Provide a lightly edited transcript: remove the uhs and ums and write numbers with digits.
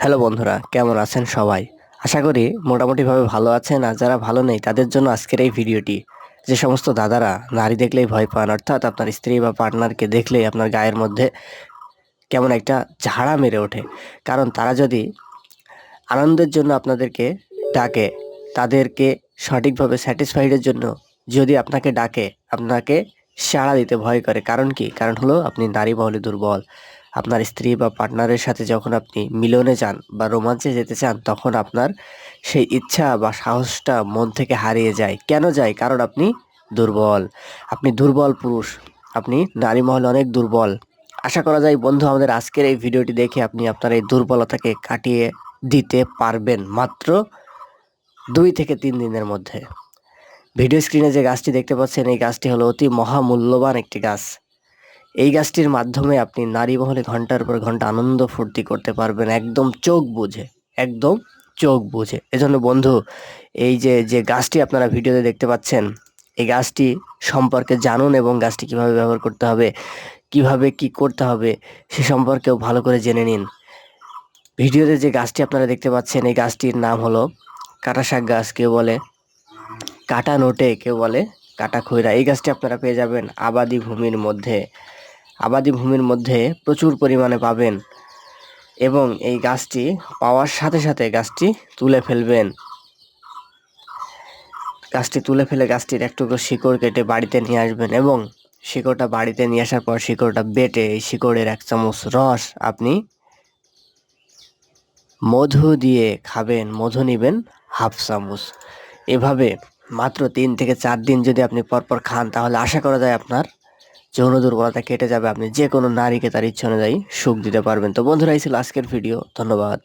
Hello বন্ধুরা, কেমন আছেন সবাই? আশা করি মোটামুটিভাবে ভালো আছেন। আর যারা ভালো নেই তাদের জন্য আজকের এই ভিডিওটি। যে সমস্ত দাদারা নারী দেখলেই ভয় পান, অর্থাৎ আপনার স্ত্রী বা পার্টনারকে দেখলেই আপনার গায়ের মধ্যে কেমন একটা ঝাড়া মেরে ওঠে। কারণ তারা যদি আনন্দের জন্য আপনাদেরকে ডাকে, তাদেরকে সঠিকভাবে স্যাটিসফাইডের জন্য যদি আপনাকে ডাকে, আপনাকে সাড়া দিতে ভয় করে। কারণ কি? কারণ হলো আপনি নারী বলে দুর্বল। আপনার স্ত্রী বা পার্টনারের সাথে যখন আপনি মিলনে যান বা রোমাঞ্চে যেতে চান, তখন আপনার সেই ইচ্ছা বা সাহসটা মন থেকে হারিয়ে যায়। কেন যায়? কারণ আপনি দুর্বল। আপনি দুর্বল পুরুষ। আপনি নারী মহলে অনেক দুর্বল। আশা করা যায় বন্ধু, আমাদের আজকের এই ভিডিওটি দেখে আপনি আপনার এই দুর্বলতাকে কাটিয়ে দিতে পারবেন মাত্র 2 থেকে 3 দিনের মধ্যে। ভিডিও স্ক্রিনে যে গাছটি দেখতে পাচ্ছেন, এই গাছটি হলো অতি মহামূল্যবান একটি গাছ। এই গাছটির মাধ্যমে আপনি নারী মহলে ঘন্টার পর ঘন্টা আনন্দ ফুর্তি করতে পারবেন, একদম চোখ বুজে, একদম চোখ বুজে। এজন্য বন্ধু, এই যে যে গাছটি আপনারা ভিডিওতে দেখতে পাচ্ছেন, এই গাছটি সম্পর্কে জানুন এবং গাছটি কিভাবে ব্যবহার করতে হবে, কিভাবে কি করতে হবে সে সম্পর্কেও ভালো করে জেনে নিন। ভিডিওতে যে গাছটি আপনারা দেখতে পাচ্ছেন, এই গাছটির নাম হলো কাটা শাক গাছ, কেউ বলে কাটা নোটে, কেউ বলে কাটা খৈরা। এই গাছটি আপনারা পেয়ে যাবেন আবাদি ভূমির মধ্যে। আবাদি ভূমির মধ্যে প্রচুর পরিমাণে পাবেন এবং এই গাছটি পাওয়ার সাথে সাথে গাছটি তুলে ফেলবেন। গাছটি তুলে ফেলে গাছটির এক টুকরো শিকড় কেটে বাড়িতে নিয়ে আসবেন এবং শিকড়টা বাড়িতে নিয়ে আসার পর শিকড়টা বেটে এই শিকড়ের 1 চামচ রস আপনি মধু দিয়ে খাবেন। মধু নিবেন 1/2 চামচ। এভাবে মাত্র 3 থেকে 4 দিন যদি আপনি পরপর খান, তাহলে আশা করা যায় আপনার যৌন দুর্বলতা কেটে যাবে। আপনি যে কোনো নারীকে তার ইচ্ছা অনুযায়ী সুখ দিতে পারবেন। তো বন্ধুরা, এই ছিল আজকের ভিডিও। ধন্যবাদ।